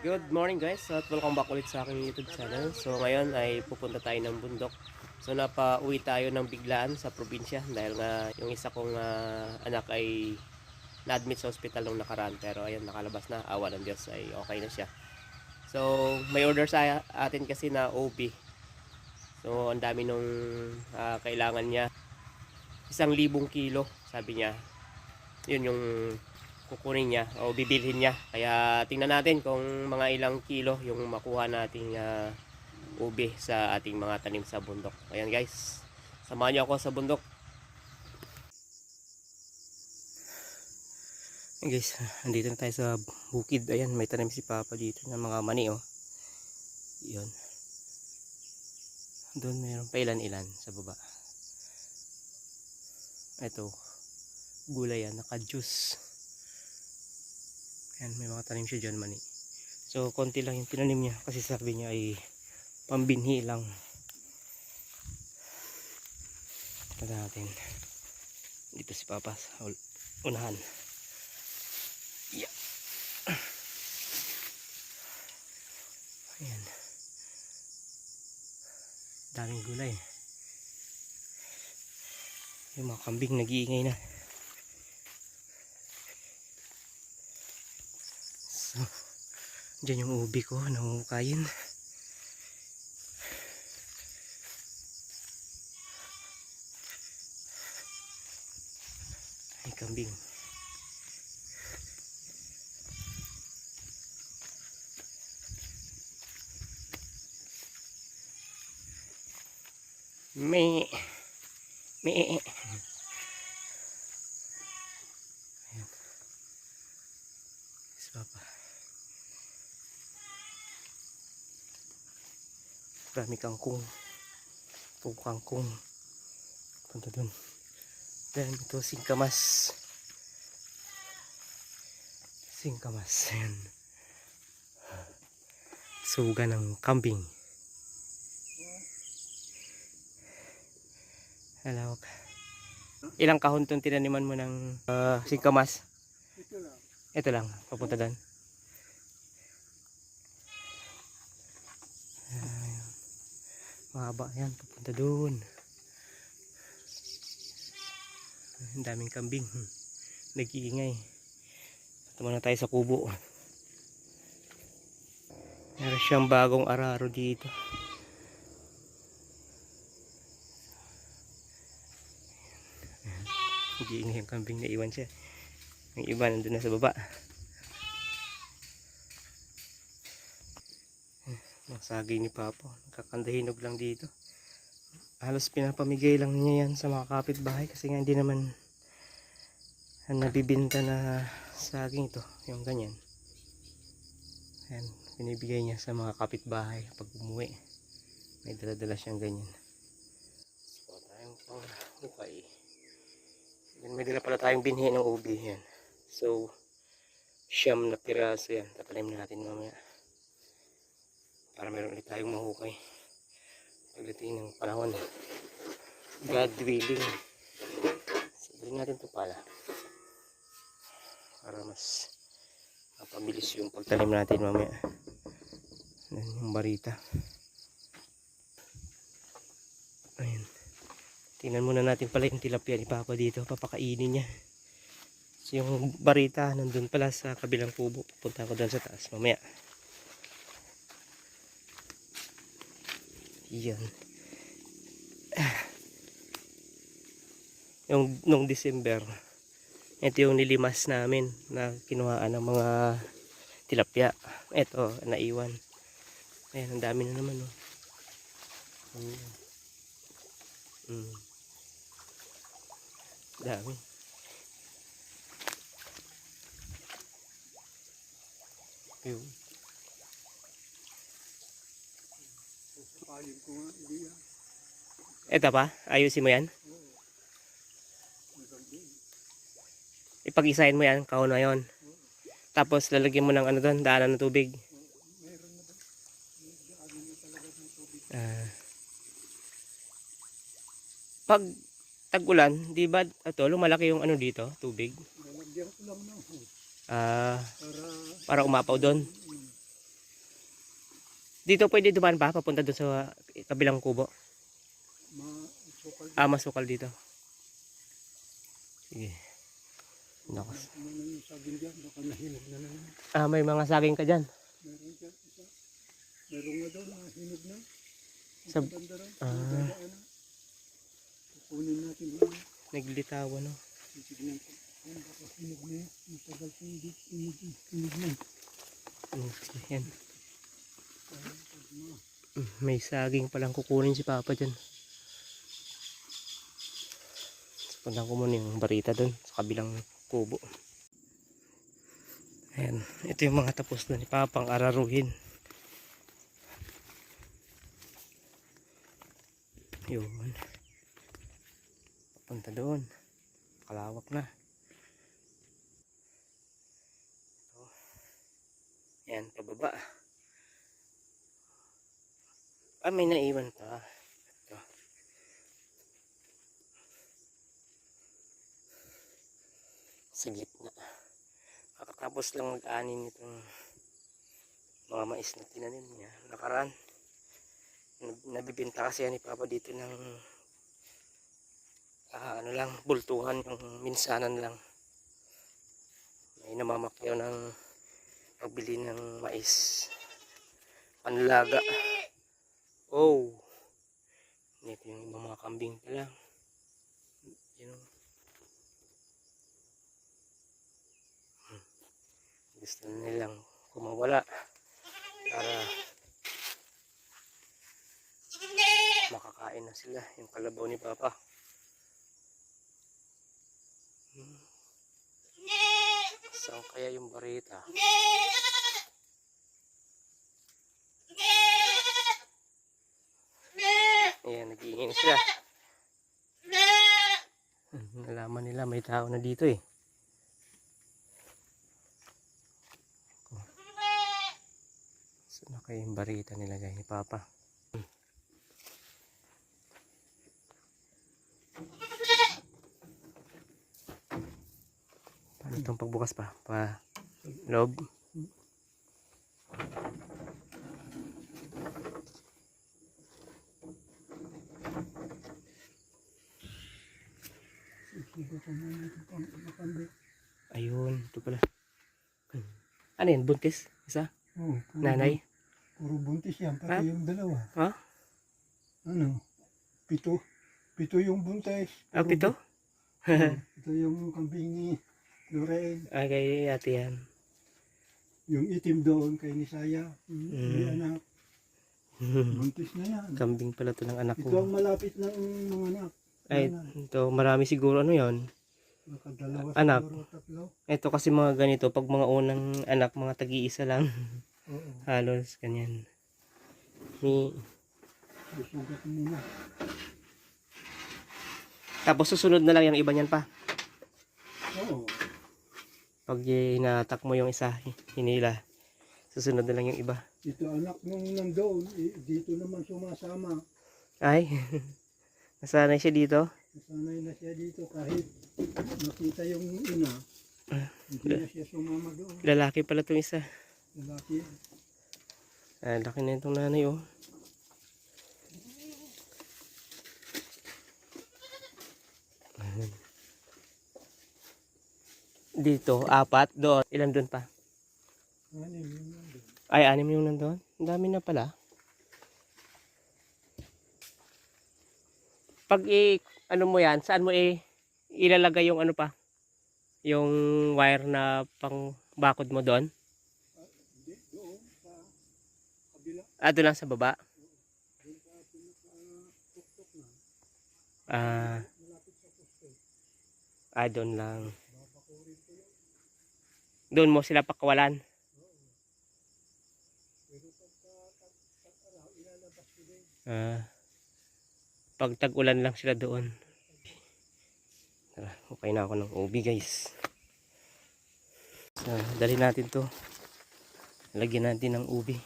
Good morning guys at welcome back ulit sa aking YouTube channel. So ngayon ay pupunta tayo ng bundok. So napauwi tayo ng biglaan sa probinsya dahil nga yung isa kong anak ay na-admit sa hospital nung nakaraan. Pero ayun, nakalabas na, awa ng Diyos, ay okay na siya. So may order sa atin kasi na OB. So ang dami nung kailangan niya, 1,000 kilo sabi niya. Yun yung kukunin niya o bibilhin niya. Kaya tingnan natin kung mga ilang kilo yung makuha nating ube sa ating mga tanim sa bundok. Ayan guys, samahan niyo ako sa bundok. Ayan guys, andito na tayo sa bukid. Ayan, may tanim si Papa dito ng mga mani oh. Yun. Doon mayroon pa ilan-ilan sa baba. Ito, gulay yan, naka-juice. Ayan, may mga tanim siya dyan, mani. So, konti lang yung tinanim niya kasi sabi niya ay pambinhi lang. Tignan natin. Dito si Papa sa unahan. Yeah. Ayan. Daming gulay. Yung mga kambing nag-iingay na. So, dyan yung ubi ko, nahuhukayin. Ay, kambing. May ayan. Si Papa. Marami kangkong. Puro kangkong. Punta dun. Dan ito singkamas. Singkamas. Ayan. Suga ng kambing. Hello. Ilang kahon itong tinaniman mo ng singkamas? Ito lang. Ito lang, papunta doon. Mahaba yan, papunta doon. Ang daming kambing. Nag-iingay. Tama na tayo sa kubo. Meron siyang bagong araro dito. Nag-iingay yung kambing, na iwan siya. Ang iba nandun na sa baba. Ang saging ni Papa, nakakandahinog lang dito. Halos pinapamigay lang niya yan sa mga kapitbahay kasi nga hindi naman nabibinta na saging ito, yung ganyan. Ayan, binibigay niya sa mga kapitbahay pag umuwi. May dala-dala siyang ganyan. So tayong panghukay. May dala pala tayong binhi ng ubi yan. So siyam na piraso yan, tatanim natin mamaya para meron ulit tayong mahukay pagdating ng panahon. God willing. Sabihin natin ito pala para mas mapabilis yung pagtanim natin mamaya. Yan yung barita. Ayun, tingnan muna natin pala yung tilapia ni Papa dito, papakainin niya. So yung barita nandun pala sa kabilang kubo, pupunta ko doon sa taas mamaya. Yan. Yung nung December, ito yung nilimas namin na kinuhaan ng mga tilapia. Ito, naiwan. Ayan, ang dami na naman. Oh. Dami. Yun. Ayun ko nga, hindi yan. Ito pa, ayusin mo yan. Ipag-isahin mo yan, kahon na yun. Tapos lalagyan mo ng ano doon, daanan ng tubig. Meron na ba? Daanan na talaga ng tubig. Pag tag-ulan, di ba ito, lumalaki yung ano dito, tubig? Lalagyan ko lang ng hose Ah, para para umapaw doon. Dito pwede dumaan pa, papunta doon sa kabilang kubo. Masukal. Masukal dito. Sige. Nakas. Ano na yung saging dyan, baka nahinog na naman. May mga saging ka dyan. Meron dyan, isa. Meron nga daw, nahinog na. Sa, Banda raw, dadaan na. Kukunin natin yun. naglitawa, no? Titignan ko. Ayun, baka hinog na yun. Matagal kong hindi hinog na. Okay, yan. Ayun, pag mga May saging palang kukunin si Papa dyan. Punta ko muna yung barita doon sa kabilang kubo. Ayan, ito yung mga tapos na ni Papang araruhin. Yun. Papunta doon. Kalawak na. Ito. Ayan, pababa. May naiwan pa. Ito. Sa gitna. Kakatapos lang mag-anin itong mga mais na tinanim niya. Nakaraan. Nabibinta kasi yan ni Papa dito ng ano lang, bultuhan, yung minsanan lang. May namamakyaw ng pagbili ng mais. Panlaga. Oh. Ito yung ibang mga kambing pala. Yun. Gusto nilang kumawala para makakain na sila yung kalabaw ni Papa. Saan kaya yung barita? Ayan, nag-iingay na sila. Nalaman nila may tao na dito eh. Saan na kayo yung barita nilagay ni Papa? Paano itong pagbukas pa? Pa loob? isigo ko muna ito pang makandi. Ayun, ito pala. Ano yan? Buntis? Isa? Oh, Nanay? Puro buntis yan, pati Ah? yung dalawa. Ha? Ano? Pito. Pito yung buntis. Pito? Ito yung kambing ni Lorraine. Kay ate yan. Yung itim doon kay Nisaya. May anak. Buntis na yan. Kambing pala to ng anak Ito ko. ang malapit ng mga anak. Ito, marami siguro ano yon. Baka dalawa Anak. siguro, tatlo. Ito kasi mga ganito, pag mga unang anak, mga tagi-isa lang. Oo. Halos, ganyan. Ni... Susugat muna. Tapos susunod na lang yung iba niyan pa. Oo. Pag hinatak mo yung isa, hinila. Susunod na lang yung iba. Ito anak nung nandoon, dito naman sumasama. Ay, nasanay siya dito. Nasanay na siya dito kahit nakita yung ina. Hindi na siya sumama doon. Lalaki pala itong isa. Lalaki. Laki na itong nanay oh. Dito, 4. Doon, ilan doon pa? Ano yun nandoon? Ay, 6 yung nandun. Ang dami na pala. Pag ano mo yan, saan mo ilalagay yung ano pa? Yung wire na pang bakod mo doon? Hindi, doon sa kabila. Doon lang sa baba? Doon sa pinaka-tuktok na. Ah, Malapit sa poste. doon lang. Babakurin ko yun. Doon mo sila pakawalan. Pero pagka tag-araw, ilalabas ko din. Pag tag-ulan lang sila doon. Tara, okay na ako ng ubi guys. So, dali natin to. Lagyan natin ng ubi.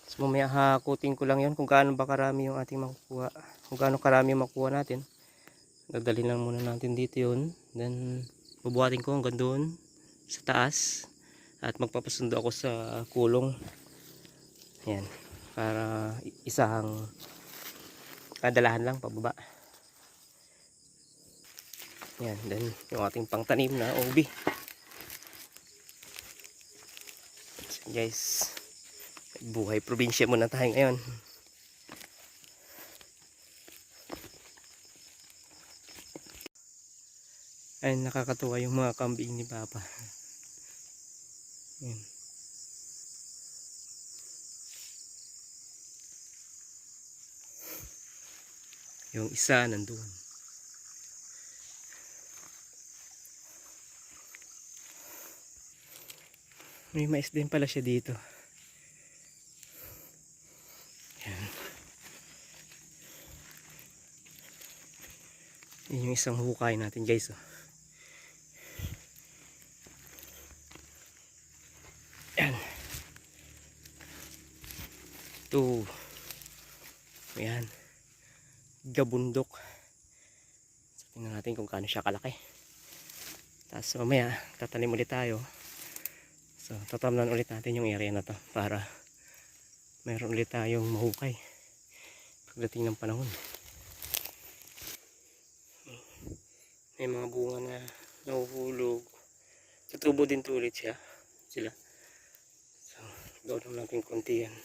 Tapos mamaya hakutin ko lang yun kung gaano ba karami yung ating makukuha. Kung gaano karami yung makukuha natin. Dadali lang muna natin dito yun. Then bubuhatin ko hanggang doon sa taas. At magpapasundo ako sa kulong. Yan. Para isang kadalahan lang pababa. Yan. Then yung ating pangtanim na ubi. So guys, buhay probinsya muna tayo ngayon. Ay, nakakatuwa yung mga kambing ni Papa. Yan. Yung isa nandun. May mais din pala siya dito. Yan. Yan yung isang hukay natin guys. Oh. Yan. Ito. Yan. Gabundok. So, tingnan natin kung kaano siya kalaki. Tapos mamaya tatanim ulit tayo. So tatamnan ulit natin yung area na to para meron ulit tayong mahukay pagdating ng panahon. May mga bunga na nahuhulog. Tutubo din to ulit sila. So gawin lang natin konti yan.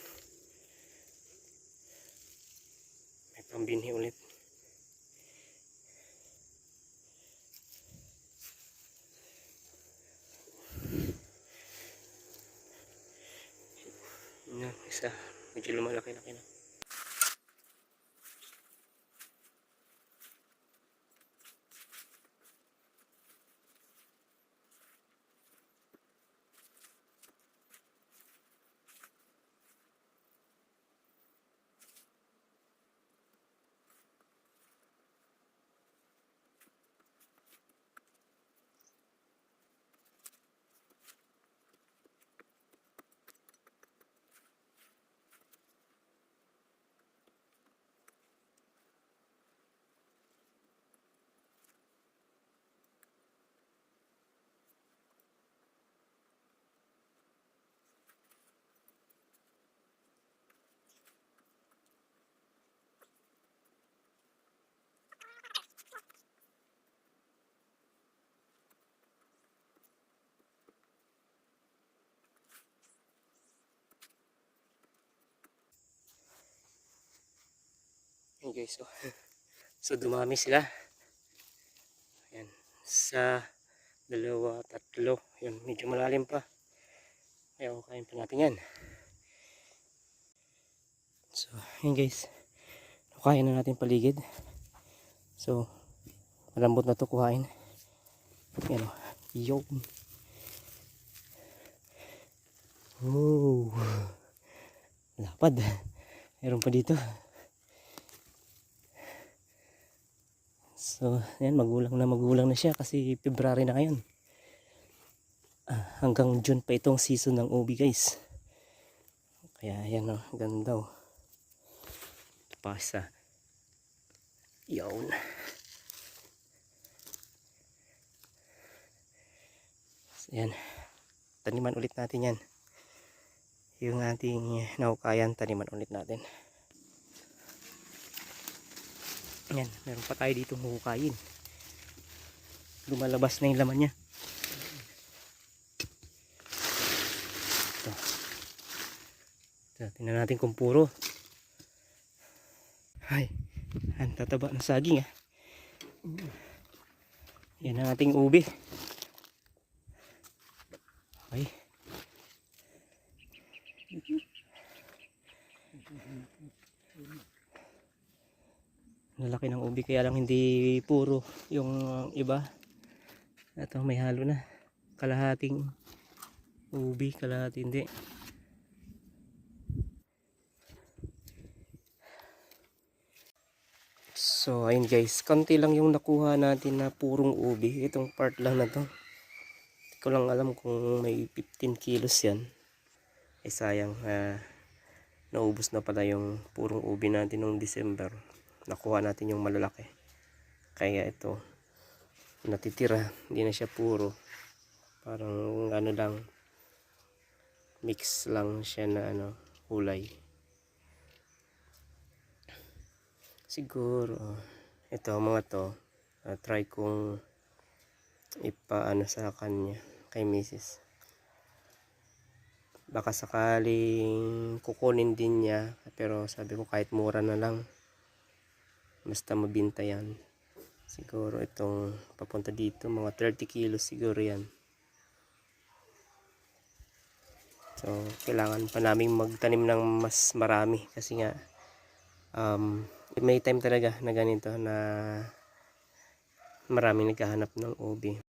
May pambinhi ulit. Yan, isa. Medyo lumalaki-laki na. Yan guys, so dumami sila. Ayan, sa dalawa, tatlo. Yan, medyo malalim pa. Kaya kain pa natin yan. So, yan guys. Kukain na natin paligid. So, malambot na to kuhain. Yan o. Yo. Oh. Lapad. Meron pa dito. So, yan, magulang na siya kasi February na ngayon. Hanggang June pa itong season ng ubi guys. Kaya yan o, ganda o. Ito pa isa. Yun. So, yan. Taniman ulit natin yan. Yung ating nahukayan, taniman ulit natin. Yan, meron pa tayo dito huhukayin. Lumalabas na yung laman niya. Ito. Tingnan natin kung puro. Ay, ang tataba ng saging ah. Yan ang ating ubi. Okay. Lalaki ng ubi kaya lang hindi puro yung iba. Ito may halo na. Kalahating ubi, kalahati hindi. So ayun guys, konti lang yung nakuha natin na purong ubi. Itong part lang na to. Hindi ko lang alam kung may 15 kilos yan. Eh sayang, naubos na pala yung purong ubi natin noong December. Nakuha natin yung malalaki. Kaya ito natitira, hindi na siya puro. Parang ano lang, mix lang siya na ano, kulay. Siguro ito mga to try kong ipaano sa kanya kay Mrs. Baka sakaling kukunin din niya, pero sabi ko kahit mura na lang basta mabinta yan. Siguro itong papunta dito mga 30 kilos siguro yan. So kailangan pa naming magtanim ng mas marami kasi nga may time talaga na ganito na maraming naghahanap ng ubi.